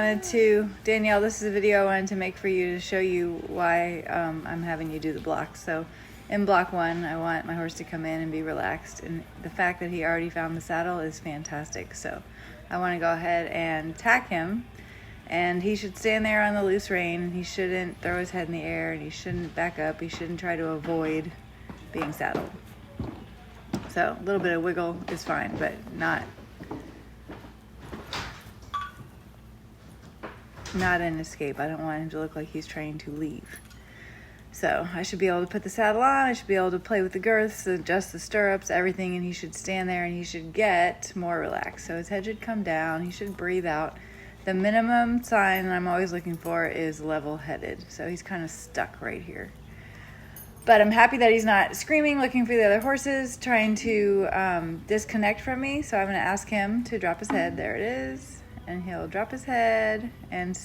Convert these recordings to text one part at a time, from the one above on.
Danielle, this is a video I wanted to make for you to show you why I'm having you do the blocks. So in block 1, I want my horse to come in and be relaxed, and the fact that he already found the saddle is fantastic. So I want to go ahead and tack him, and he should stand there on the loose rein. He shouldn't throw his head in the air, and he shouldn't back up. He shouldn't try to avoid being saddled. So a little bit of wiggle is fine, but not an escape. I don't want him to look like he's trying to leave. So I should be able to put the saddle on, I should be able to play with the girths, adjust the stirrups, everything, and he should stand there and he should get more relaxed. So his head should come down, he should breathe out. The minimum sign I'm always looking for is level-headed. So he's kind of stuck right here. But I'm happy that he's not screaming, looking for the other horses, trying to disconnect from me. So I'm going to ask him to drop his head. There it is. And he'll drop his head and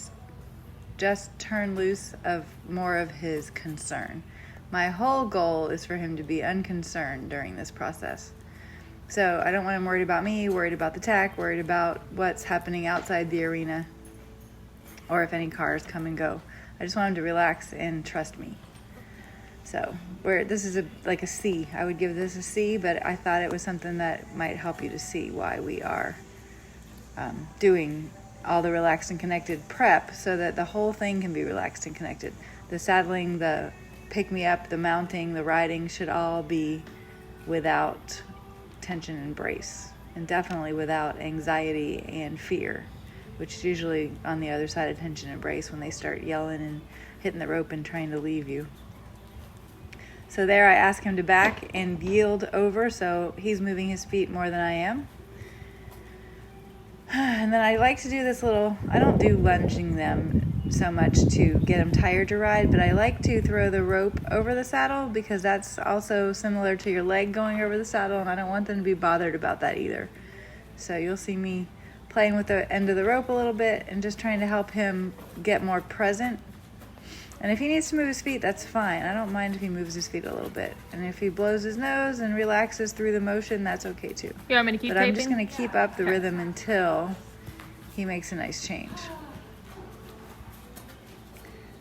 just turn loose of more of his concern. My whole goal is for him to be unconcerned during this process. So I don't want him worried about me, worried about the tack, worried about what's happening outside the arena, or if any cars come and go. I just want him to relax and trust me. So this is like a C. I would give this a C, but I thought it was something that might help you to see why we are doing all the relaxed and connected prep, so that the whole thing can be relaxed and connected. The saddling, the pick-me-up, the mounting, the riding should all be without tension and brace, and definitely without anxiety and fear, which is usually on the other side of tension and brace when they start yelling and hitting the rope and trying to leave you. So there, I ask him to back and yield over, so he's moving his feet more than I am. And then I like to do this little, I don't do lunging them so much to get them tired to ride, but I like to throw the rope over the saddle, because that's also similar to your leg going over the saddle, and I don't want them to be bothered about that either. So you'll see me playing with the end of the rope a little bit and just trying to help him get more present. And if he needs to move his feet, that's fine. I don't mind if he moves his feet a little bit. And if he blows his nose and relaxes through the motion, that's okay too. You want me to keep But taping? I'm just going to keep up the rhythm until he makes a nice change.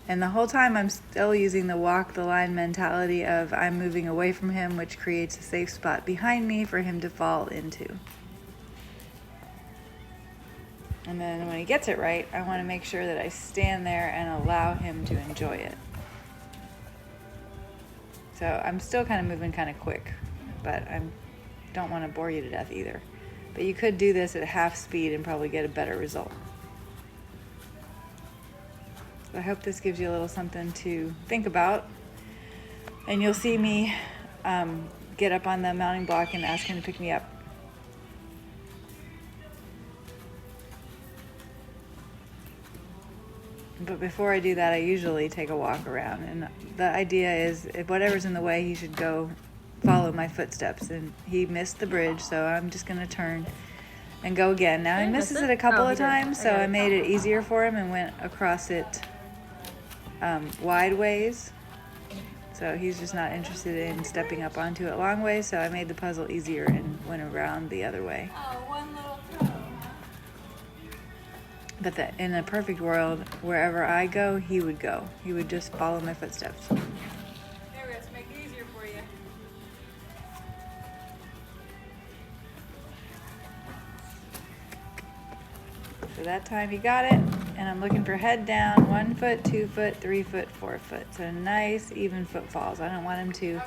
And the whole time I'm still using the walk the line mentality of I'm moving away from him, which creates a safe spot behind me for him to fall into. And then when he gets it right, I want to make sure that I stand there and allow him to enjoy it. So I'm still kind of moving kind of quick, but I don't want to bore you to death either. But you could do this at half speed and probably get a better result. So I hope this gives you a little something to think about. And you'll see me get up on the mounting block and ask him to pick me up. But before I do that, I usually take a walk around, and the idea is if whatever's in the way, he should go follow my footsteps. And he missed the bridge, so I'm just going to turn and go again. Now he misses it a couple of times, so I made it easier for him and went across it wide ways. So he's just not interested in stepping up onto it long ways, so I made the puzzle easier and went around the other way. But that in a perfect world, wherever I go, he would go. He would just follow my footsteps. There we go, to make it easier for you. So that time he got it, and I'm looking for head down, 1 foot, 2 foot, 3 foot, 4 foot. So nice, even footfalls. I don't want him to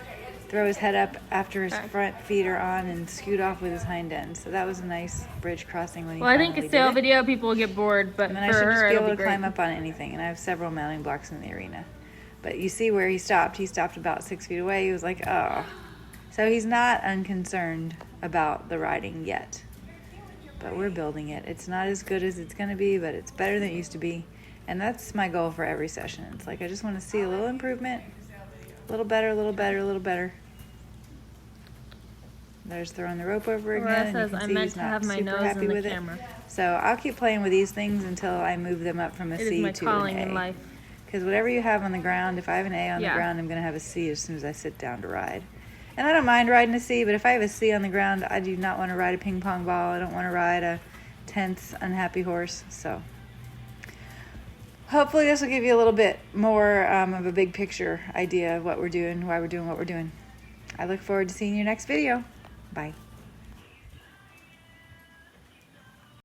throw his head up after his front feet are on and scoot off with his hind end. So that was a nice bridge crossing when he Well, I think finally a stale did it. video, people will get bored, but And for then I should just her, be it'll able be to great. climb up on anything, and I have several mounting blocks in the arena. But you see where he stopped. He stopped about 6 feet away. He was like, oh. So he's not unconcerned about the riding yet. But we're building it. It's not as good as it's going to be, but it's better than it used to be. And that's my goal for every session. It's like I just want to see a little improvement, a little better, a little better, a little better. There's throwing the rope over Laura again, and you says, can I see meant he's to not have my super nose happy in the with it. camera. So I'll keep playing with these things until I move them up from a It is C my to calling an in A. life. Because whatever you have on the ground, if I have an A on the ground, I'm going to have a C as soon as I sit down to ride. And I don't mind riding a C, but if I have a C on the ground, I do not want to ride a ping pong ball. I don't want to ride a tense, unhappy horse. So hopefully this will give you a little bit more of a big picture idea of what we're doing, why we're doing what we're doing. I look forward to seeing your next video. Bye.